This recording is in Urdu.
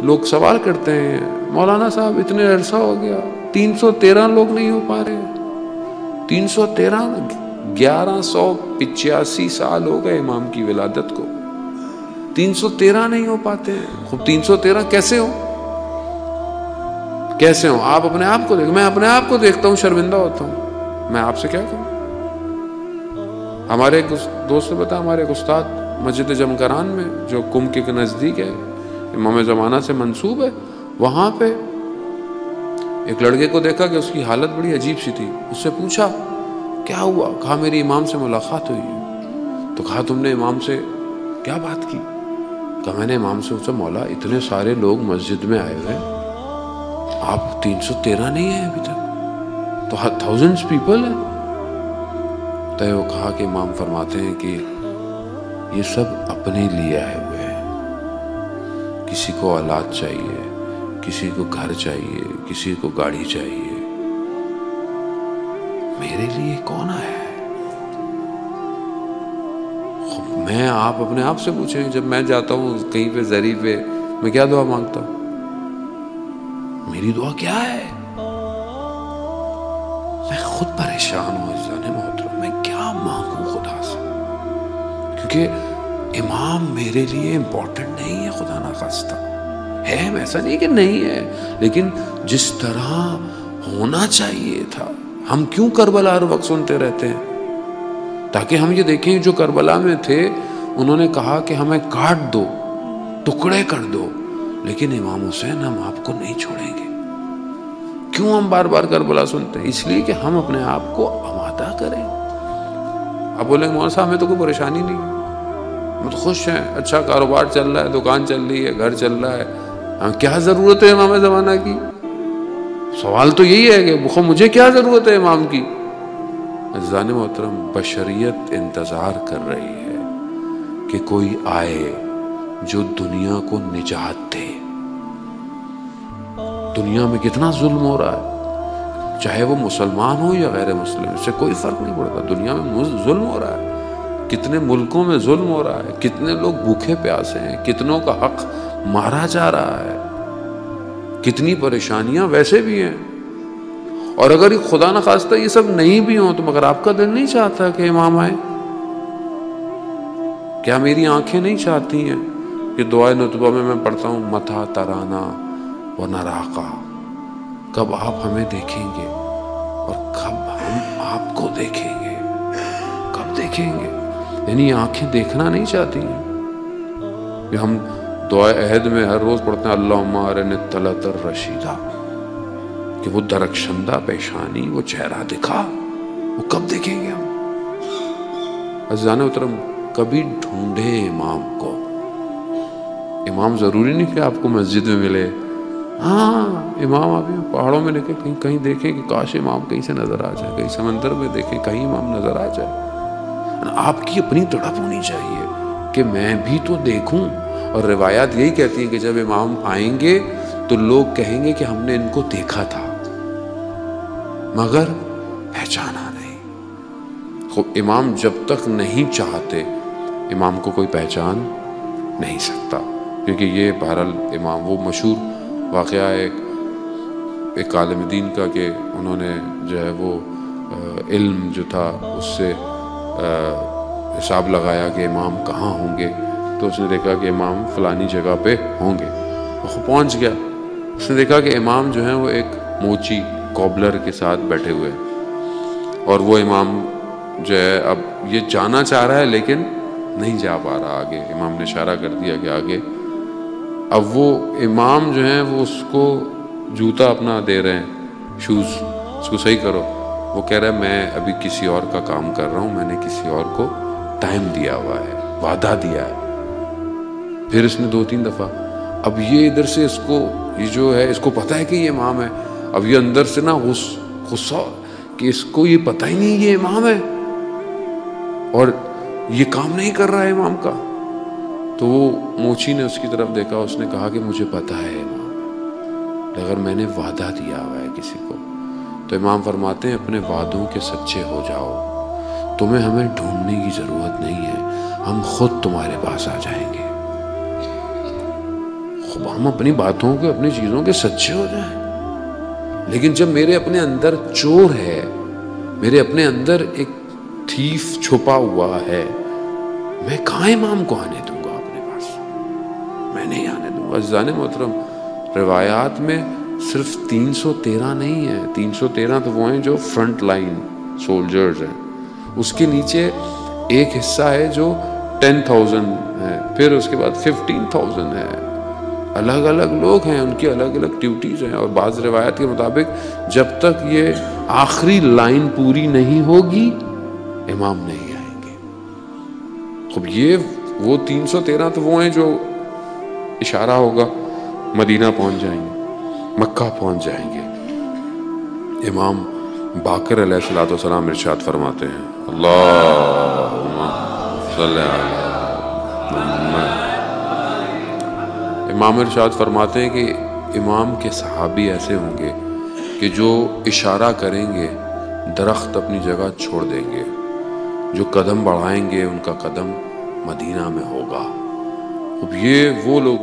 لوگ سوال کرتے ہیں مولانا صاحب اتنے عرصہ ہو گیا 313 لوگ نہیں ہو پا رہے. 313 1185 سال ہو گئے امام کی ولادت کو, 313 نہیں ہو پاتے ہیں. خب 313 کیسے ہو؟ کیسے ہوں؟ آپ اپنے آپ کو دیکھ, میں اپنے آپ کو دیکھتا ہوں شرمندہ ہوتا ہوں. میں آپ سے کیا کہوں؟ ہمارے ایک دوست نے بتایا, ہمارے ایک استاد مسجد جمکران میں جو کم کے نزدیک ہے, امام زمانہ سے منسوب ہے, وہاں پہ ایک لڑکے کو دیکھا کہ اس کی حالت بڑی عجیب سی تھی. اس سے پوچھا کیا ہوا؟ کہا میری امام سے ملاقات ہوئی ہے. تو کہا تم نے امام سے کیا بات کی؟ کہا میں نے امام سے پوچھا مولا اتنے سارے لوگ مسجد میں آئے ہوئے, آپ 313 نہیں ہیں ابھی تک, تو thousands people ہیں. تو وہ کہا کہ امام فرماتے ہیں کہ یہ سب اپنے لیے آئے ہوئے ہیں. کسی کو اولاد چاہیے, کسی کو گھر چاہیے, کسی کو گاڑی چاہیے. میرے لیے کون آیا ہے؟ میں آپ اپنے آپ سے پوچھیں, جب میں جاتا ہوں کہیں پہ زری پہ, میں کیا دعا مانگتا ہوں؟ میری دعا کیا ہے؟ میں خود پریشان ہوں عزیزان محترم, میں کیا مانگوں خدا سے؟ کیونکہ امام میرے لیے امپورٹنٹ نہیں ہے, خدا نخواستہ ہے, ایسا نہیں کہ نہیں ہے, لیکن جس طرح ہونا چاہیے تھا. ہم کیوں کربلا ہر وقت سنتے رہتے ہیں؟ تاکہ ہم یہ دیکھیں جو کربلا میں تھے انہوں نے کہا کہ ہمیں کاٹ دو, ٹکڑے کر دو, لیکن امام حسین ہم آپ کو نہیں چھوڑیں گے. کیوں ہم بار بار کربلا سنتے ہیں؟ اس لیے کہ ہم اپنے آپ کو آمادہ کریں. اب بولیں مولانا صاحب ہمیں تو کوئی پریشانی نہیں, ہم تو خوش ہیں, اچھا کاروبار چل رہا ہے, دکان چل رہی ہے, گھر چل رہا ہے, کیا ضرورت ہے امام زمانہ کی؟ سوال تو یہی ہے کہ مجھے کیا ضرورت ہے امام کی؟ عزیزان محترم, بشریت انتظار کر رہی ہے کہ کوئی آئے جو دنیا کو نجات دے. دنیا میں کتنا ظلم ہو رہا ہے, چاہے وہ مسلمان ہو یا غیر مسلم, اس سے کوئی فرق نہیں پڑتا. دنیا میں ظلم ہو رہا ہے, کتنے ملکوں میں ظلم ہو رہا ہے, کتنے لوگ بھوکے پیاسے ہیں, کتنوں کا حق مارا جا رہا ہے, کتنی پریشانیاں ویسے بھی ہیں. اور اگر خدا نخواستہ یہ سب نہیں بھی ہوں تو مگر آپ کا دل نہیں چاہتا کہ امام آئے؟ کیا میری آنکھیں نہیں چاہتی ہیں کہ دعائے نتبہ میں پڑھتا ہوں متى ترانا ونراقا, کب آپ ہمیں دیکھیں گے اور کب ہم آپ کو دیکھیں گے, کب دیکھیں گے؟ یعنی آنکھیں دیکھنا نہیں چاہتی ہیں کہ ہم دعائے عہد میں ہر روز پڑھتے ہیں اللہم ارنی الطلعة الرشیدہ, کہ وہ درخشندہ پیشانی, وہ چہرہ دکھا, وہ کب دیکھیں گے ہم؟ عزیزان محترم, کبھی ڈھونڈیں امام کو. امام ضروری نہیں کہ آپ کو مسجد میں ملے. ہاں امام آپ پہاڑوں میں دیکھیں, کہیں کہیں دیکھیں کہ کاش امام کہیں سے نظر آ جائے, کہیں سمندر میں دیکھیں کہیں امام نظر آ جائے. آپ کی اپنی تڑپ ہونی چاہیے کہ میں بھی تو دیکھوں. اور روایات یہی کہتی ہیں کہ جب امام آئیں گے تو لوگ کہیں گے کہ ہم نے ان کو دیکھا تھا مگر پہچانا نہیں. خب امام جب تک نہیں چاہتے امام کو کوئی پہچان نہیں سکتا, کیونکہ یہ بہرحال امام, وہ مشہور واقعہ ہے ایک عالم دین کا کہ انہوں نے جو ہے وہ علم جو تھا اس سے حساب لگایا کہ امام کہاں ہوں گے, تو اس نے دیکھا کہ امام فلانی جگہ پہ ہوں گے. وہ پہنچ گیا, اس نے دیکھا کہ امام جو ہیں وہ ایک موچی کوبلر کے ساتھ بیٹھے ہوئے ہیں, اور وہ امام جو ہے اب یہ جانا چاہ رہا ہے لیکن نہیں جا پا رہا آگے. امام نے اشارہ کر دیا کہ آگے. اب وہ امام جو ہیں وہ اس کو جوتا اپنا دے رہے ہیں, شوز, اس کو صحیح کرو. وہ کہہ رہا ہے میں ابھی کسی اور کا کام کر رہا ہوں, میں نے کسی اور کو ٹائم دیا ہوا ہے, وعدہ دیا ہے. پھر اس نے 2-3 دفعہ, اب یہ ادھر سے اس کو یہ جو ہے اس کو پتہ ہے کہ یہ امام ہے, اب یہ اندر سے نا غصہ کہ اس کو یہ پتہ ہی نہیں یہ امام ہے اور یہ کام نہیں کر رہا ہے امام کا. تو وہ موچی نے اس کی طرف دیکھا, اس نے کہا کہ مجھے پتہ ہے امام ہے, اگر میں نے وعدہ دیا ہوا ہے کسی کو. تو امام فرماتے ہیں اپنے وعدوں کے سچے ہو جاؤ, تمہیں ہمیں ڈھونڈنے کی ضرورت نہیں ہے, ہم خود تمہارے پاس آ جائیں گے, خوب ہم اپنی باتوں کے اپنی چیزوں کے سچے ہو جائیں. لیکن جب میرے اپنے اندر چور ہے, میرے اپنے اندر ایک تھیف چھپا ہوا ہے, میں کہاں امام کو آنے دوں گا اپنے پاس؟ میں نہیں آنے دوں گا. عزیزان محترم, روایات میں صرف 313 نہیں ہے. 313 تو وہ ہیں جو فرنٹ لائن سولجرز ہیں. اس کے نیچے ایک حصہ ہے جو 10,000 ہے, پھر اس کے بعد 15,000 ہے. الگ الگ لوگ ہیں, ان کی الگ الگ ڈیوٹیز ہیں. اور بعض روایت کے مطابق جب تک یہ آخری لائن پوری نہیں ہوگی امام نہیں آئیں گے. خب یہ وہ 313 تو وہ ہیں جو اشارہ ہوگا مدینہ پہنچ جائیں گے, مکہ پہنچ جائیں گے. امام باقر علیہ السلام ارشاد فرماتے ہیں, اللہم صلی علی محمد. امام ارشاد فرماتے ہیں کہ امام کے صحابی ایسے ہوں گے کہ جو اشارہ کریں گے درخت اپنی جگہ چھوڑ دیں گے, جو قدم بڑھائیں گے ان کا قدم مدینہ میں ہوگا. اب یہ وہ لوگ